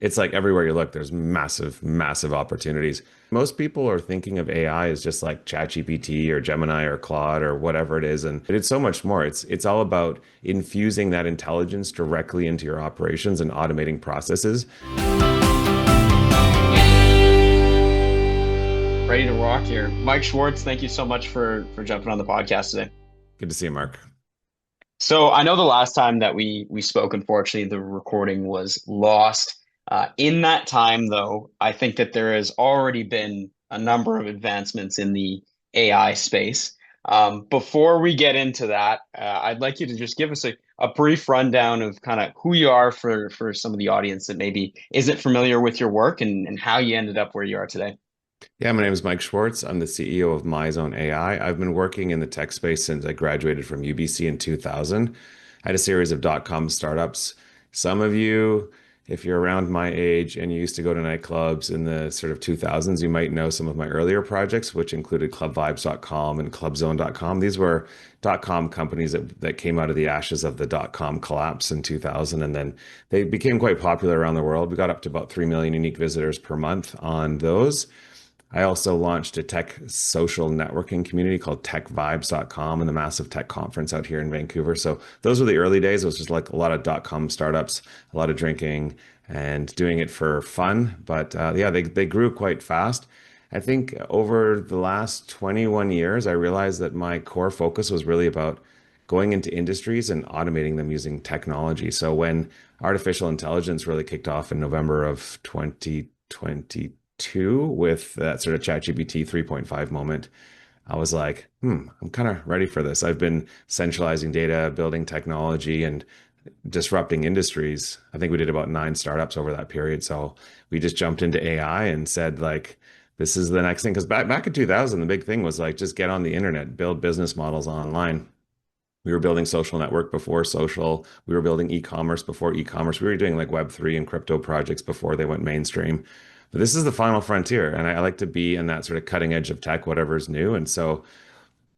It's like everywhere you look, there's massive, massive opportunities. Most people are thinking of AI as just like ChatGPT or Gemini or Claude or whatever it is, and it's so much more. It's all about infusing that intelligence directly into your operations and automating processes. Ready to rock here. Mike Schwartz, thank you so much for jumping on the podcast today. Good to see you, Mark. So I know the last time that we spoke, unfortunately, the recording was lost. In that time, though, I think that there has already been a number of advancements in the AI space. Before we get into that, I'd like you to just give us a brief rundown of kind of who you are for some of the audience that maybe isn't familiar with your work and how you ended up where you are today. Yeah, my name is Mike Schwarz. I'm the CEO of MyZone AI. I've been working in the tech space since I graduated from UBC in 2000. I had a series of dot-com startups. Some of you, if you're around my age and you used to go to nightclubs in the sort of 2000s, you might know some of my earlier projects, which included clubvibes.com and clubzone.com. These were dot-com companies that came out of the ashes of the dot-com collapse in 2000, and then they became quite popular around the world. We got up to about 3 million unique visitors per month on those. I also launched a tech social networking community called techvibes.com and the massive tech conference out here in Vancouver. So those were the early days. It was just like a lot of dot-com startups, a lot of drinking and doing it for fun. But yeah, they grew quite fast. I think over the last 21 years, I realized that my core focus was really about going into industries and automating them using technology. So when artificial intelligence really kicked off in November of 2022 with that sort of ChatGPT 3.5 moment, I was like, I'm kind of ready for this. I've been centralizing data, building technology, and disrupting industries. I think we did about 9 startups over that period. So we just jumped into AI and said, like, this is the next thing. Because back in 2000, the big thing was like, just get on the internet, build business models online. We were building social network before social. We were building e-commerce before e-commerce. We were doing like Web3 and crypto projects before they went mainstream. But this is the final frontier. And I like to be in that sort of cutting edge of tech, whatever's new. And so,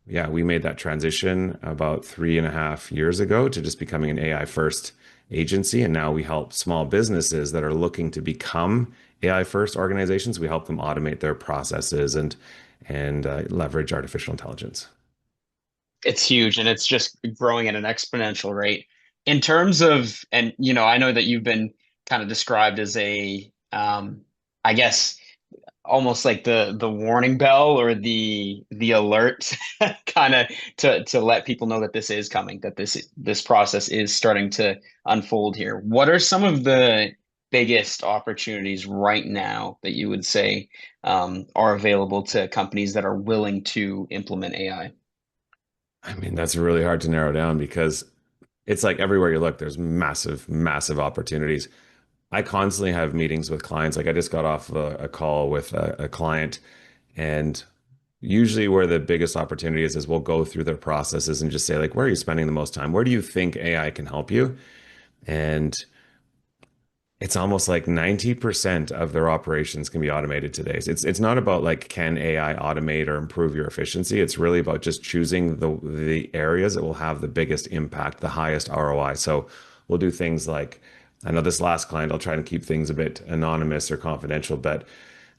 yeah, we made that transition about 3.5 years ago to just becoming an AI first agency. And now we help small businesses that are looking to become AI first organizations. We help them automate their processes and leverage artificial intelligence. It's huge and it's just growing at an exponential rate. In terms of, and I know that you've been kind of described as I guess almost like the warning bell or the alert kind of to let people know that this is coming, that this process is starting to unfold here. What are some of the biggest opportunities right now that you would say are available to companies that are willing to implement AI? I mean, that's really hard to narrow down because it's like everywhere you look, there's massive, massive opportunities. I constantly have meetings with clients. Like I just got off a call with a client, and usually where the biggest opportunity is we'll go through their processes and just say, like, where are you spending the most time? Where do you think AI can help you? And it's almost like 90% of their operations can be automated today. So it's not about like can AI automate or improve your efficiency. It's really about just choosing the areas that will have the biggest impact, the highest ROI. So we'll do things like I know this last client, I'll try to keep things a bit anonymous or confidential, but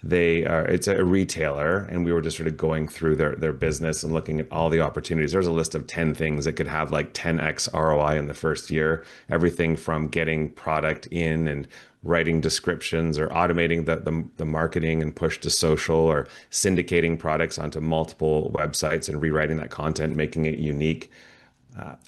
it's a retailer, and we were just sort of going through their business and looking at all the opportunities. There's a list of 10 things that could have like 10x ROI in the first year. Everything from getting product in and writing descriptions or automating the marketing and push to social or syndicating products onto multiple websites and rewriting that content, making it unique.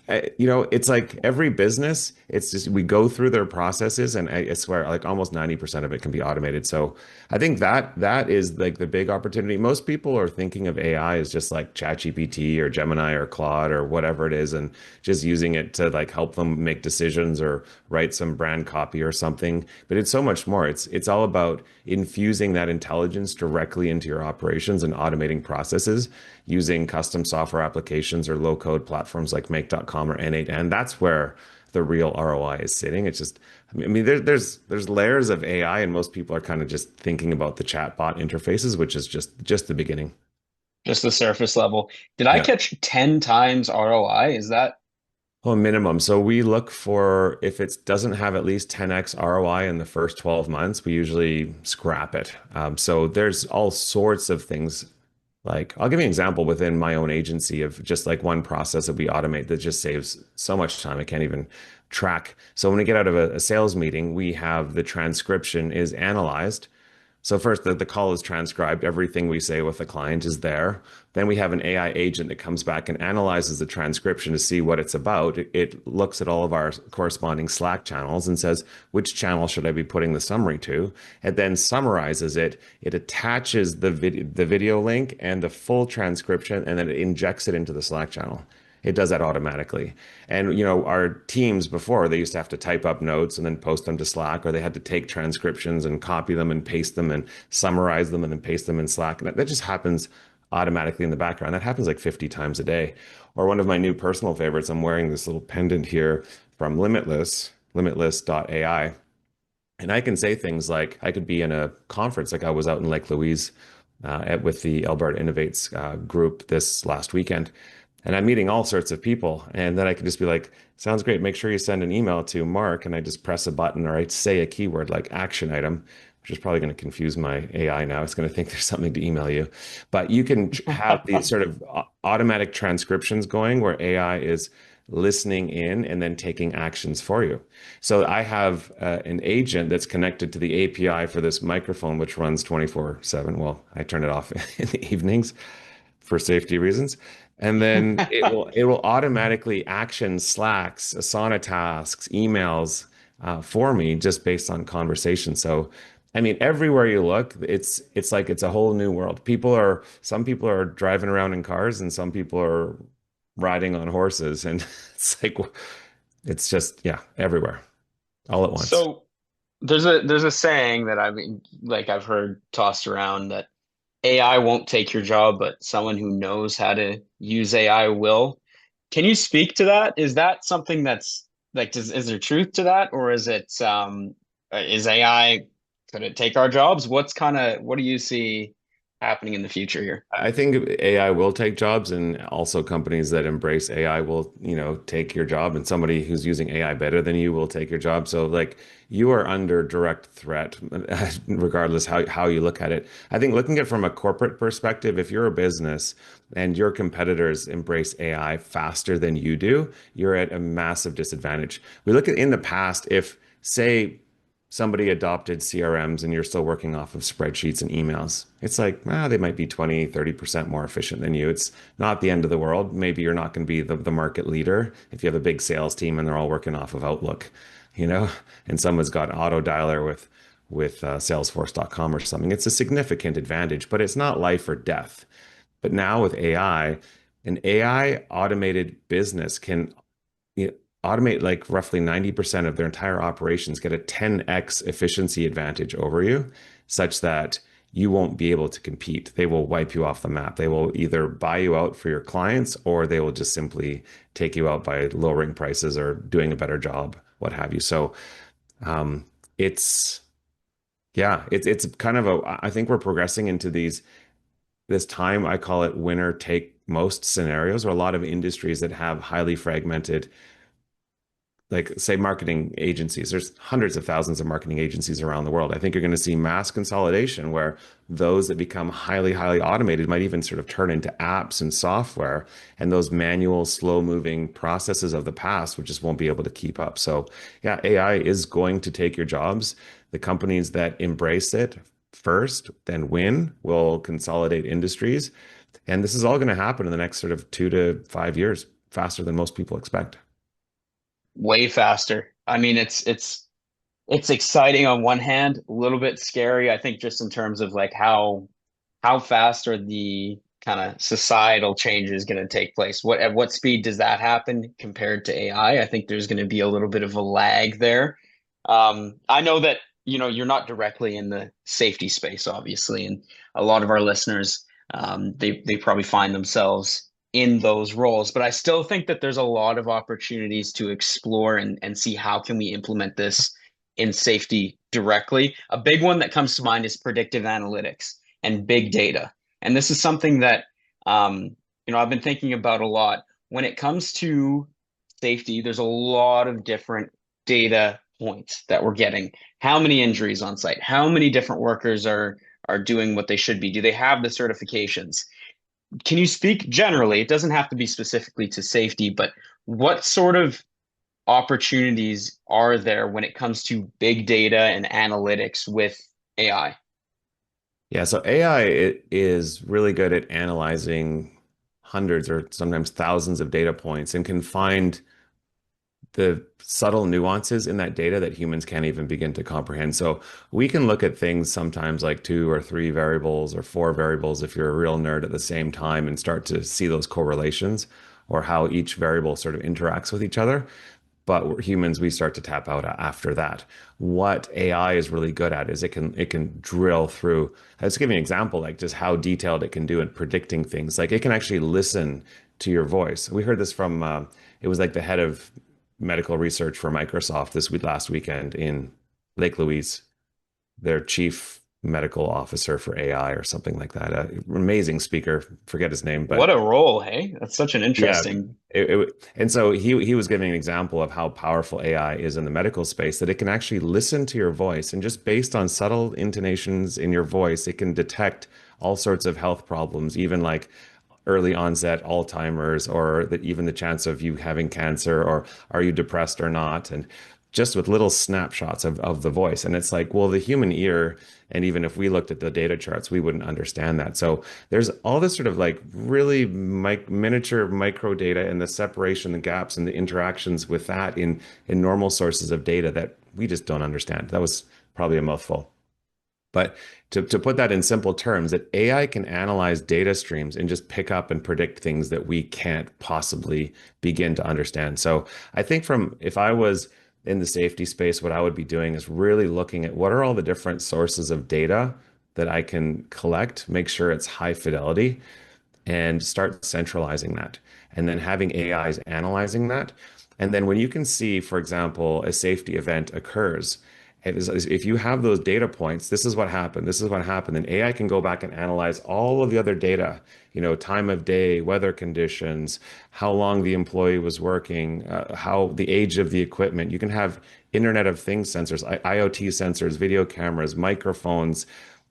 It's like every business, it's just we go through their processes, and I swear, like almost 90% of it can be automated. So I think that is like the big opportunity. Most people are thinking of AI as just like ChatGPT or Gemini or Claude or whatever it is, and just using it to like help them make decisions or write some brand copy or something. But it's so much more. It's all about infusing that intelligence directly into your operations and automating processes using custom software applications or low code platforms like make.com or N8N. That's where the real ROI is sitting. It's just, I mean, there's layers of AI, and most people are kind of just thinking about the chatbot interfaces, which is just the beginning. Just the surface level. Did I Yeah. catch 10 times ROI? Is that Well, minimum. So we look for if it doesn't have at least 10x ROI in the first 12 months, we usually scrap it. So there's all sorts of things. Like, I'll give you an example within my own agency of just like one process that we automate that just saves so much time. I can't even track. So when we get out of a sales meeting, we have the transcription is analyzed. So first, the call is transcribed. Everything we say with the client is there. Then we have an AI agent that comes back and analyzes the transcription to see what it's about. It looks at all of our corresponding Slack channels and says, which channel should I be putting the summary to? It then summarizes it. It attaches the video link and the full transcription, and then it injects it into the Slack channel. It does that automatically. And our teams before, they used to have to type up notes and then post them to Slack, or they had to take transcriptions and copy them and paste them and summarize them and then paste them in Slack. And that just happens automatically in the background. That happens like 50 times a day. Or one of my new personal favorites, I'm wearing this little pendant here from Limitless.ai. And I can say things like I could be in a conference, like I was out in Lake Louise with the Alberta Innovates group this last weekend. And I'm meeting all sorts of people. And then I could just be like, sounds great. Make sure you send an email to Mark. And I just press a button or I say a keyword like action item, which is probably going to confuse my AI now. It's going to think there's something to email you. But you can have these sort of automatic transcriptions going where AI is listening in and then taking actions for you. So I have an agent that's connected to the API for this microphone, which runs 24/7. Well, I turn it off in the evenings for safety reasons. And then it will automatically action Slacks, Asana tasks, emails for me just based on conversation. So, I mean, everywhere you look, it's like it's a whole new world. Some people are driving around in cars, and some people are riding on horses, and it's like it's just yeah, everywhere, all at once. So there's a saying that I've heard tossed around that AI won't take your job, but someone who knows how to use AI will. Can you speak to that? Is that something that's like, is there truth to that, or is AI, could it take our jobs? What do you see happening in the future here? I think AI will take jobs, and also companies that embrace AI will, take your job, and somebody who's using AI better than you will take your job. So like you are under direct threat, regardless how you look at it. I think looking at it from a corporate perspective, if you're a business and your competitors embrace AI faster than you do, you're at a massive disadvantage. We look at in the past, if say somebody adopted CRMs and you're still working off of spreadsheets and emails, it's like, they might be 20, 30% more efficient than you. It's not the end of the world. Maybe you're not going to be the market leader if you have a big sales team and they're all working off of Outlook, you know, and someone's got auto dialer with salesforce.com or something. It's a significant advantage, but it's not life or death. But now with AI, an AI automated business can you know, automate like roughly 90% of their entire operations, get a 10x efficiency advantage over you, such that you won't be able to compete. They will wipe you off the map. They will either buy you out for your clients, or they will just simply take you out by lowering prices or doing a better job, what have you. So um, it's yeah, it's kind of I think we're progressing into this time, I call it winner take most scenarios, or a lot of industries that have highly fragmented, like say marketing agencies. There's hundreds of thousands of marketing agencies around the world. I think you're going to see mass consolidation where those that become highly automated might even sort of turn into apps and software, and those manual slow moving processes of the past which just won't be able to keep up. So yeah, AI is going to take your jobs. The companies that embrace it first then win will consolidate industries, and this is all going to happen in the next sort of 2 to 5 years, faster than most people expect. Way faster. I mean, it's exciting on one hand, a little bit scary, I think, just in terms of like how fast are the kind of societal changes going to take place? At what speed does that happen compared to AI? I think there's going to be a little bit of a lag there. I know that you're not directly in the safety space, obviously, and a lot of our listeners, they probably find themselves in those roles, but I still think that there's a lot of opportunities to explore and see how can we implement this in safety directly. A big one that comes to mind is predictive analytics and big data. And this is something that I've been thinking about a lot when it comes to safety, there's a lot of different data points that we're getting. How many injuries on site? How many different workers are doing what they should be? Do they have the certifications? Can you speak generally? It doesn't have to be specifically to safety, but what sort of opportunities are there when it comes to big data and analytics with AI? Yeah, so AI is really good at analyzing hundreds or sometimes thousands of data points and can find the subtle nuances in that data that humans can't even begin to comprehend. So we can look at things sometimes like two or three variables or four variables if you're a real nerd at the same time and start to see those correlations or how each variable sort of interacts with each other. But we're humans, we start to tap out after that. What AI is really good at is it can drill through. Let's give you an example, like just how detailed it can do in predicting things. Like it can actually listen to your voice. We heard this from it was like the head of medical research for Microsoft this week last weekend in Lake Louise, their chief medical officer for AI or something like that. Amazing speaker. Forget his name, What but a role, hey? That's such an yeah, interesting. and so he was giving an example of how powerful AI is in the medical space, that it can actually listen to your voice, and just based on subtle intonations in your voice, it can detect all sorts of health problems, even like early onset Alzheimer's, or even the chance of you having cancer, or are you depressed or not, and just with little snapshots of the voice. And it's like, well, the human ear, and even if we looked at the data charts, we wouldn't understand that. So there's all this sort of like really miniature micro data, and the separation, the gaps, and the interactions with that in normal sources of data that we just don't understand. That was probably a mouthful. But to put that in simple terms, that AI can analyze data streams and just pick up and predict things that we can't possibly begin to understand. So I think from if I was in the safety space, what I would be doing is really looking at what are all the different sources of data that I can collect, make sure it's high fidelity, and start centralizing that. And then having AIs analyzing that. And then when you can see, for example, a safety event occurs, if you have those data points, this is what happened, this is what happened, then AI can go back and analyze all of the other data, time of day, weather conditions, how long the employee was working, how the age of the equipment. You can have Internet of Things sensors, IoT sensors, video cameras, microphones,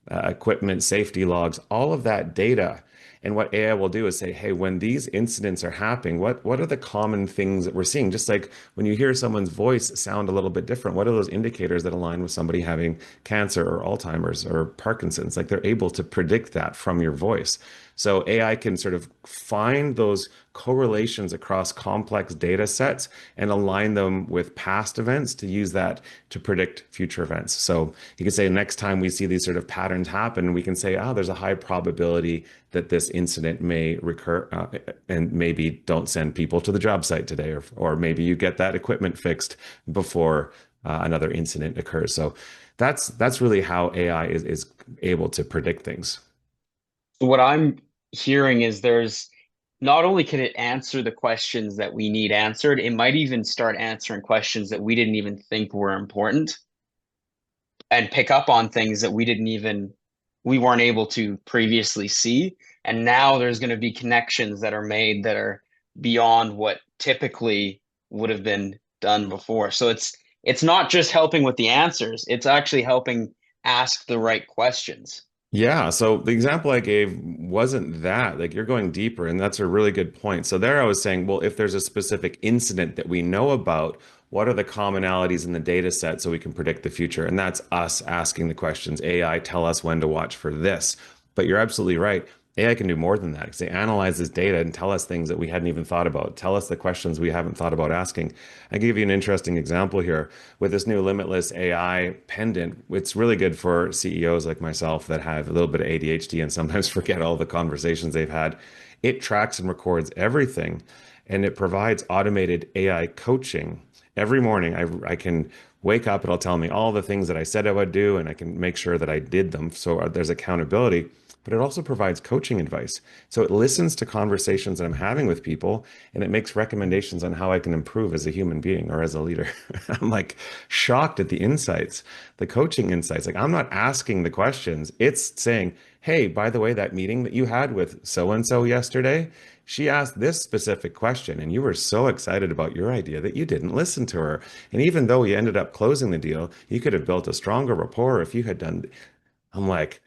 equipment, safety logs, all of that data. And what AI will do is say, hey, when these incidents are happening, what are the common things that we're seeing? Just like when you hear someone's voice sound a little bit different, what are those indicators that align with somebody having cancer or Alzheimer's or Parkinson's? Like they're able to predict that from your voice. So AI can sort of find those correlations across complex data sets and align them with past events to use that to predict future events. So you can say next time we see these sort of patterns happen, we can say, oh, there's a high probability that this incident may recur, and maybe don't send people to the job site today, or maybe you get that equipment fixed before another incident occurs. So that's really how AI is able to predict things. What I'm hearing is there's not only can it answer the questions that we need answered, it might even start answering questions that we didn't even think were important and pick up on things that we weren't able to previously see. And now there's going to be connections that are made that are beyond what typically would have been done before. So it's not just helping with the answers, it's actually helping ask the right questions. Yeah, so the example I gave wasn't that. Like you're going deeper, and that's a really good point. So there I was saying, well, if there's a specific incident that we know about, what are the commonalities in the data set so we can predict the future? And that's us asking the questions. AI, tell us when to watch for this. But you're absolutely right. AI can do more than that because they analyze this data and tell us things that we hadn't even thought about, tell us the questions we haven't thought about asking. I give you an interesting example here with this new limitless AI pendant. It's really good for CEOs like myself that have a little bit of ADHD and sometimes forget all the conversations they've had. It tracks and records everything, and it provides automated AI coaching. Every morning, I can wake up, it'll tell me all the things that I said I would do, and I can make sure that I did them. So there's accountability, but it also provides coaching advice. So it listens to conversations that I'm having with people, and it makes recommendations on how I can improve as a human being or as a leader. I'm like shocked at the insights, the coaching insights. Like I'm not asking the questions. It's saying, hey, by the way, that meeting that you had with so and so yesterday, she asked this specific question, and you were so excited about your idea that you didn't listen to her. And even though you ended up closing the deal, you could have built a stronger rapport if you had done. I'm like,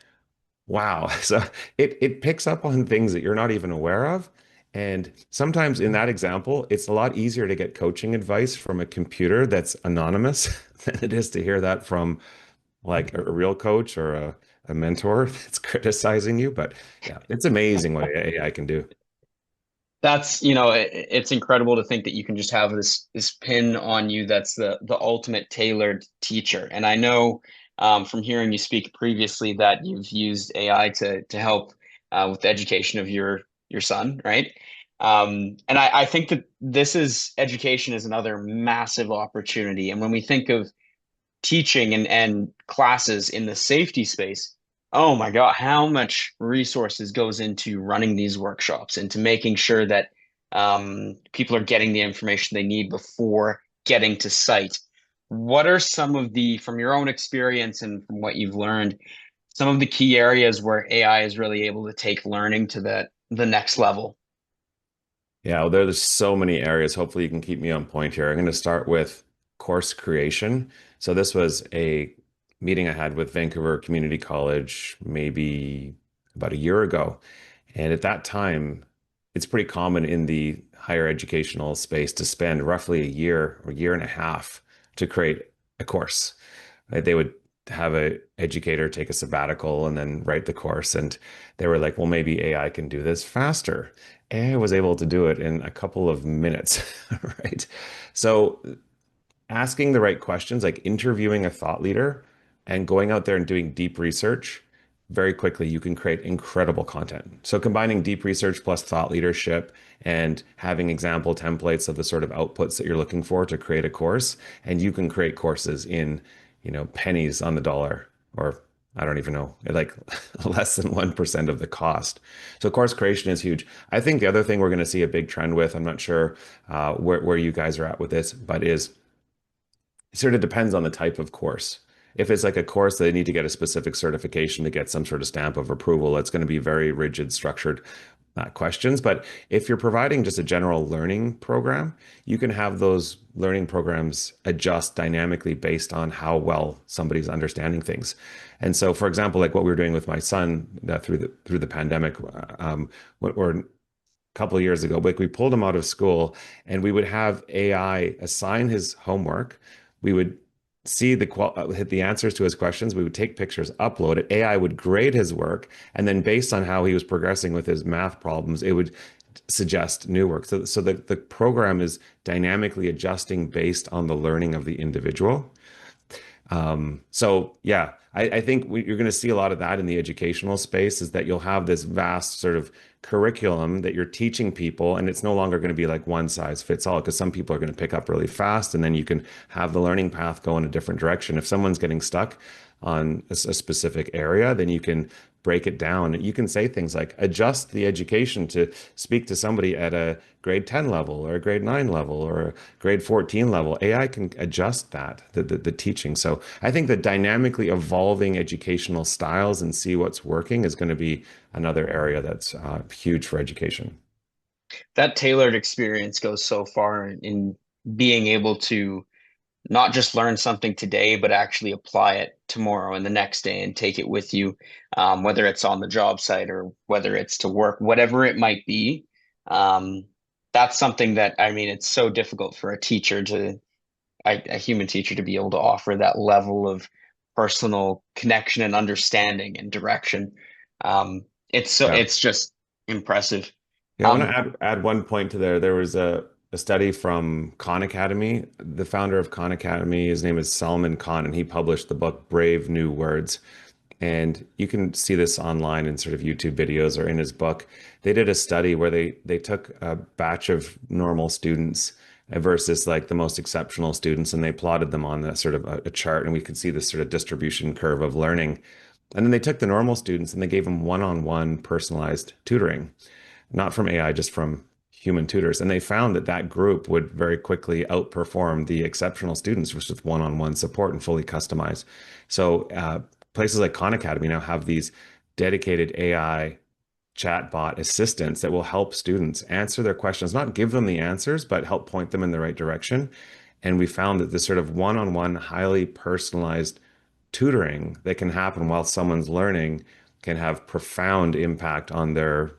wow. So it picks up on things that you're not even aware of. And sometimes in that example, it's a lot easier to get coaching advice from a computer that's anonymous than it is to hear that from like a real coach or a mentor that's criticizing you. But yeah, it's amazing what AI can do. That's, it's incredible to think that you can just have this pin on you that's the ultimate tailored teacher. And I know from hearing you speak previously that you've used AI to help with the education of your son, right? And I think that this is education is another massive opportunity. And when we think of teaching and classes in the safety space, oh my God, how much resources goes into running these workshops, into making sure that people are getting the information they need before getting to site. What are some of from your own experience and from what you've learned, some of the key areas where AI is really able to take learning to the next level? Yeah, well, there's so many areas. Hopefully, you can keep me on point here. I'm going to start with course creation. So, this was a meeting I had with Vancouver Community College maybe about a year ago. And at that time, it's pretty common in the higher educational space to spend roughly a year or year and a half to create a course. Right? They would have a educator take a sabbatical and then write the course. And they were like, well, maybe AI can do this faster. AI was able to do it in a couple of minutes, right? So asking the right questions, like interviewing a thought leader and going out there and doing deep research, very quickly you can create incredible content. So combining deep research plus thought leadership and having example templates of the sort of outputs that you're looking for to create a course, and you can create courses in, pennies on the dollar, or I don't even know, like less than 1% of the cost. So course creation is huge. I think the other thing we're going to see a big trend with, I'm not sure where you guys are at with this, but is it sort of depends on the type of course. If it's like a course that they need to get a specific certification to get some sort of stamp of approval, it's going to be very rigid, structured questions. But if you're providing just a general learning program, you can have those learning programs adjust dynamically based on how well somebody's understanding things. And so, for example, like what we were doing with my son through the pandemic, or couple of years ago. Like we pulled him out of school and we would have AI assign his homework. We would see hit the answers to his questions. We would take pictures, upload it. AI would grade his work, and then based on how he was progressing with his math problems, it would suggest new work. So the program is dynamically adjusting based on the learning of the individual. So yeah, I think you're going to see a lot of that in the educational space is that you'll have this vast sort of curriculum that you're teaching people, and it's no longer going to be like one size fits all because some people are going to pick up really fast, and then you can have the learning path go in a different direction. If someone's getting stuck on a specific area, then you can break it down. You can say things like adjust the education to speak to somebody at a grade 10 level or a grade 9 level or a grade 14 level. AI can adjust that, the teaching. So I think that dynamically evolving educational styles and see what's working is going to be another area that's huge for education. That tailored experience goes so far in being able to not just learn something today, but actually apply it tomorrow and the next day and take it with you, whether it's on the job site or whether it's to work, whatever it might be. Um, that's something that, I mean, it's so difficult for a human teacher to be able to offer that level of personal connection and understanding and direction. Yeah. It's just impressive. Yeah, I want to Um, add one point to there. There was a study from Khan Academy. The founder of Khan Academy, his name is Salman Khan, and he published the book Brave New Words. And you can see this online in sort of YouTube videos or in his book. They did a study where they took a batch of normal students versus like the most exceptional students, and they plotted them on a sort of a chart, and we could see this sort of distribution curve of learning. And then they took the normal students and they gave them one-on-one personalized tutoring, not from AI, just from human tutors. And they found that that group would very quickly outperform the exceptional students just with one-on-one support and fully customized. So places like Khan Academy now have these dedicated AI chatbot assistants that will help students answer their questions, not give them the answers, but help point them in the right direction. And we found that this sort of one-on-one, highly personalized tutoring that can happen while someone's learning can have profound impact on their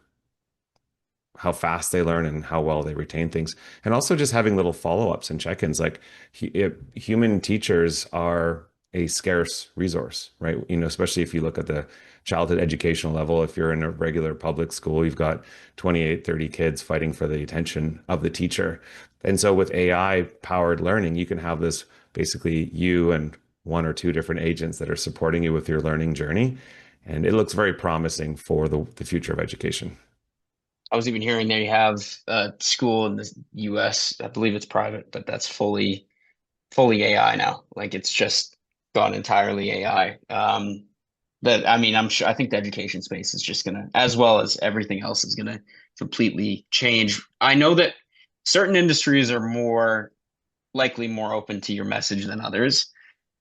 how fast they learn and how well they retain things. And also just having little follow-ups and check-ins. Like human teachers are a scarce resource, right? You know, especially if you look at the childhood educational level, if you're in a regular public school, you've got 28, 30 kids fighting for the attention of the teacher. And so with AI powered learning, you can have this basically you and one or two different agents that are supporting you with your learning journey. And it looks very promising for the future of education. I was even hearing they have a school in the US, I believe it's private, but that's fully AI now. Like it's just gone entirely AI. That I mean, I think the education space is just gonna, as well as everything else, is gonna completely change. I know that certain industries are more likely more open to your message than others.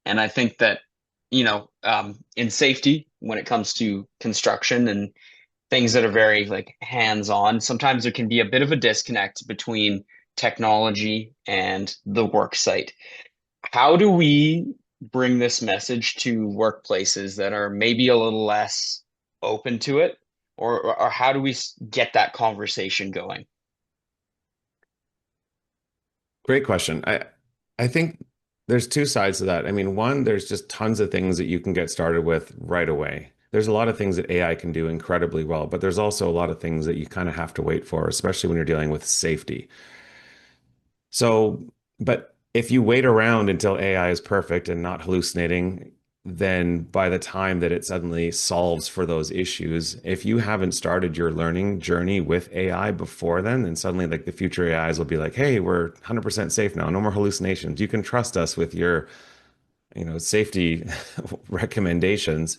And I think that, in safety, when it comes to construction and things that are very like hands-on, sometimes there can be a bit of a disconnect between technology and the work site. How do we bring this message to workplaces that are maybe a little less open to it? Or how do we get that conversation going? Great question. I think there's two sides to that. I mean, one, there's just tons of things that you can get started with right away. There's a lot of things that AI can do incredibly well, but there's also a lot of things that you kind of have to wait for, especially when you're dealing with safety. So, but if you wait around until AI is perfect and not hallucinating, then by the time that it suddenly solves for those issues, if you haven't started your learning journey with AI before then suddenly like the future AIs will be like, hey, we're 100% safe now. No more hallucinations. You can trust us with your, safety recommendations.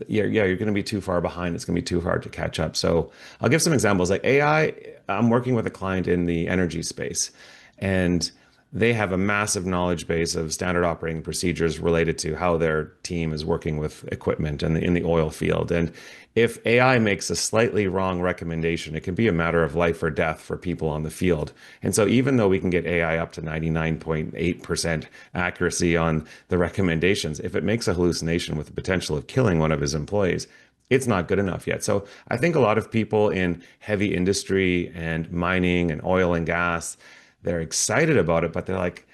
Yeah, you're going to be too far behind. It's going to be too hard to catch up. So I'll give some examples. Like AI, I'm working with a client in the energy space, and they have a massive knowledge base of standard operating procedures related to how their team is working with equipment and in the oil field. And if AI makes a slightly wrong recommendation, it can be a matter of life or death for people on the field. And so even though we can get AI up to 99.8% accuracy on the recommendations, if it makes a hallucination with the potential of killing one of his employees, it's not good enough yet. So I think a lot of people in heavy industry and mining and oil and gas, they're excited about it, but they're like,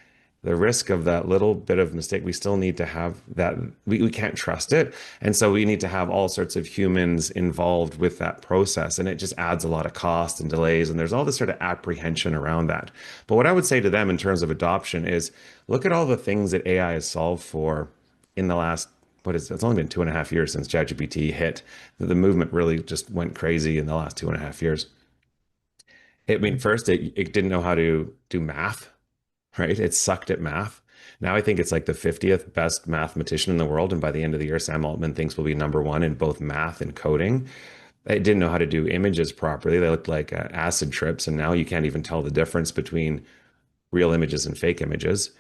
the risk of that little bit of mistake, we still need to have that. We can't trust it. And so we need to have all sorts of humans involved with that process. And it just adds a lot of cost and delays. And there's all this sort of apprehension around that. But what I would say to them in terms of adoption is look at all the things that AI has solved for in the last, what is it? It's only been 2.5 years since ChatGPT hit. The movement really just went crazy in the last 2.5 years. I mean, first, it didn't know how to do math, right? It sucked at math. Now I think it's like the 50th best mathematician in the world. And by the end of the year, Sam Altman thinks we'll be number one in both math and coding. It didn't know how to do images properly. They looked like acid trips. And now you can't even tell the difference between real images and fake images.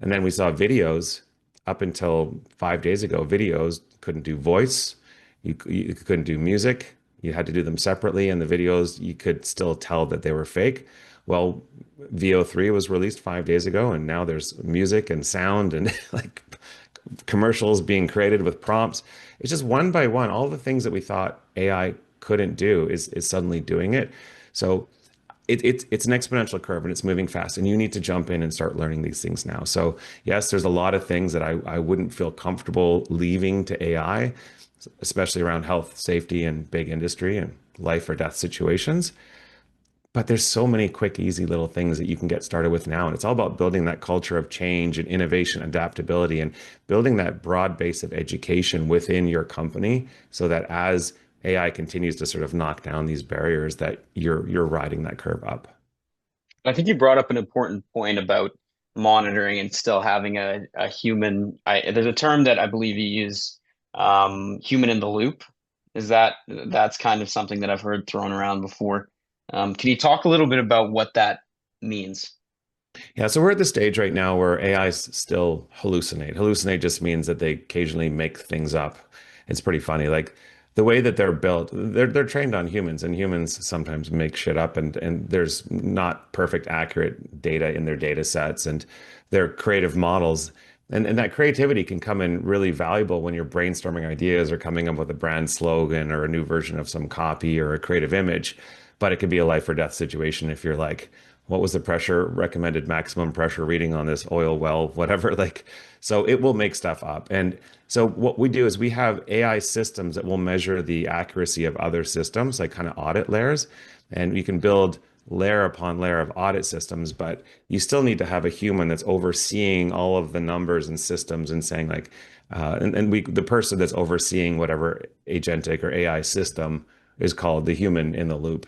And then we saw videos up until 5 days ago. Videos couldn't do voice, you couldn't do music. You had to do them separately. And the videos, you could still tell that they were fake. Well, VO3 was released 5 days ago, and now there's music and sound and like commercials being created with prompts. It's just one by one, all the things that we thought AI couldn't do is suddenly doing it. So it's an exponential curve and it's moving fast, and you need to jump in and start learning these things now. So yes, there's a lot of things that I wouldn't feel comfortable leaving to AI, especially around health, safety, and big industry and life or death situations. But there's so many quick, easy little things that you can get started with now. And it's all about building that culture of change and innovation, adaptability, and building that broad base of education within your company so that as AI continues to sort of knock down these barriers, that you're riding that curve up. I think you brought up an important point about monitoring and still having a human. There's a term that I believe you use, human in the loop. That's kind of something that I've heard thrown around before. Can you talk a little bit about what that means? Yeah, so we're at the stage right now where AIs still hallucinate. Hallucinate just means that they occasionally make things up. It's pretty funny. Like the way that they're built, they're trained on humans, and humans sometimes make shit up, and there's not perfect, accurate data in their data sets, and they're creative models. And that creativity can come in really valuable when you're brainstorming ideas or coming up with a brand slogan or a new version of some copy or a creative image. But it could be a life or death situation if you're like, what was the pressure recommended maximum pressure reading on this oil well, whatever. Like, so it will make stuff up. And so what we do is we have AI systems that will measure the accuracy of other systems, like kind of audit layers. And you can build layer upon layer of audit systems, but you still need to have a human that's overseeing all of the numbers and systems and saying like, the person that's overseeing whatever agentic or AI system is called the human in the loop.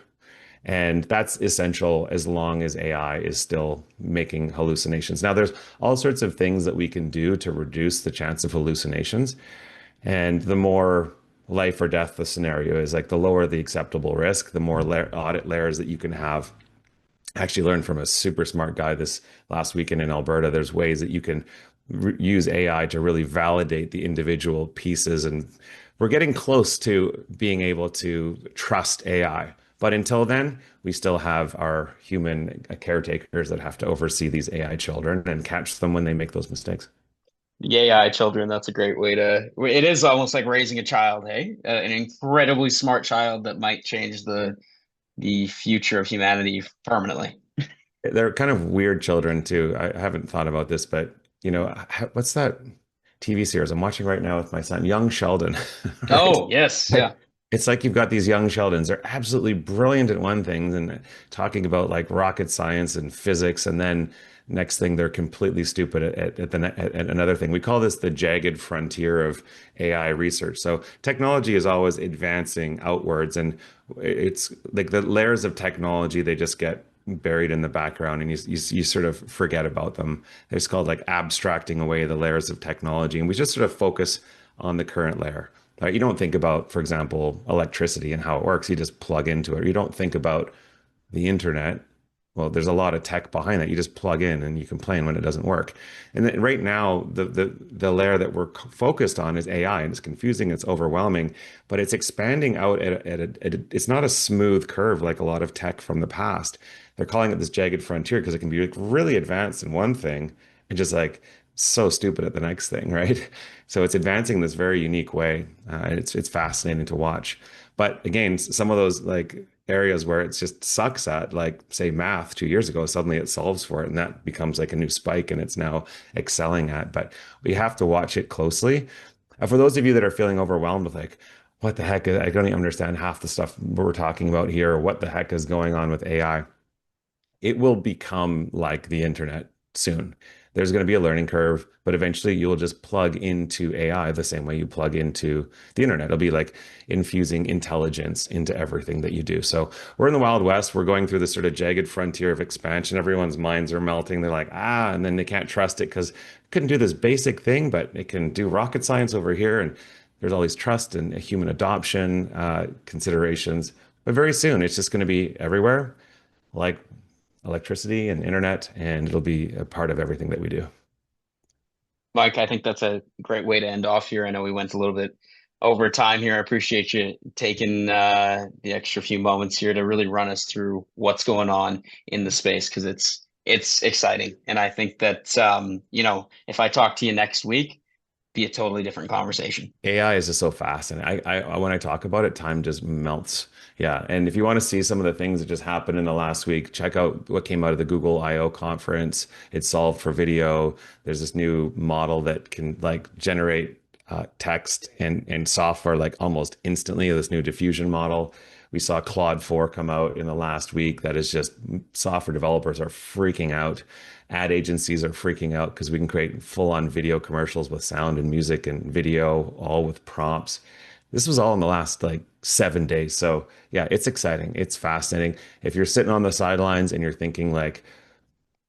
And that's essential as long as AI is still making hallucinations. Now, there's all sorts of things that we can do to reduce the chance of hallucinations. And the more life or death the scenario is, like the lower the acceptable risk, the more audit layers that you can have. I actually learned from a super smart guy this last weekend in Alberta. There's ways that you can use AI to really validate the individual pieces. And we're getting close to being able to trust AI. But until then, we still have our human caretakers that have to oversee these AI children and catch them when they make those mistakes. The AI children, that's a great way to, it is almost like raising a child, hey? An incredibly smart child that might change the future of humanity permanently. They're kind of weird children too. I haven't thought about this, but what's that TV series I'm watching right now with my son, Young Sheldon, right? Oh, yes, Like yeah. it's like you've got these young Sheldons. They're absolutely brilliant at one thing and talking about like rocket science and physics, and then next thing they're completely stupid at another thing. We call this the jagged frontier of AI research. So technology is always advancing outwards, and it's like the layers of technology, they just get buried in the background and you sort of forget about them. It's called like abstracting away the layers of technology, and we just sort of focus on the current layer. You don't think about, for example, electricity and how it works. You just plug into it. You don't think about the internet. Well, there's a lot of tech behind that. You just plug in and you complain when it doesn't work. And then right now, the layer that we're focused on is AI, and it's confusing, it's overwhelming, but it's expanding out it's not a smooth curve like a lot of tech from the past. They're calling it this jagged frontier because it can be like really advanced in one thing and just like so stupid at the next thing, right? So it's advancing this very unique way, and it's fascinating to watch. But again, some of those like areas where it just sucks at, like say math 2 years ago, suddenly it solves for it, and that becomes like a new spike, and it's now excelling at. But we have to watch it closely. For those of you that are feeling overwhelmed with like, what the heck? I don't even understand half the stuff we're talking about here, or what the heck is going on with AI. It will become like the internet soon. There's going to be a learning curve, but eventually you'll just plug into AI the same way you plug into the internet. It'll be like infusing intelligence into everything that you do. So we're in the Wild West. We're going through this sort of jagged frontier of expansion. Everyone's minds are melting. They're like, and then they can't trust it because it couldn't do this basic thing, but it can do rocket science over here. And there's all these trust and human adoption considerations. But very soon, it's just going to be everywhere, like electricity and internet, and it'll be a part of everything that we do. Mike, I think that's a great way to end off here. I know we went a little bit over time here. I appreciate you taking the extra few moments here to really run us through what's going on in the space because it's exciting. And I think that if I talk to you next week, be a totally different conversation. AI is just so fast, and when I talk about it, time just melts. Yeah, and if you want to see some of the things that just happened in the last week, check out what came out of the Google I/O conference. It's solved for video. There's this new model that can like generate text and software like almost instantly. This new diffusion model. We saw Claude 4 come out in the last week. That is just software developers are freaking out. Ad agencies are freaking out because we can create full-on video commercials with sound and music and video, all with prompts. This was all in the last like 7 days. So yeah, it's exciting. It's fascinating. If you're sitting on the sidelines and you're thinking like,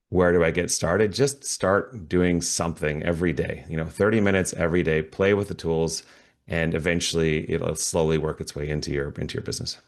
where do I get started? Just start doing something every day, 30 minutes every day, play with the tools, and eventually it'll slowly work its way into your business.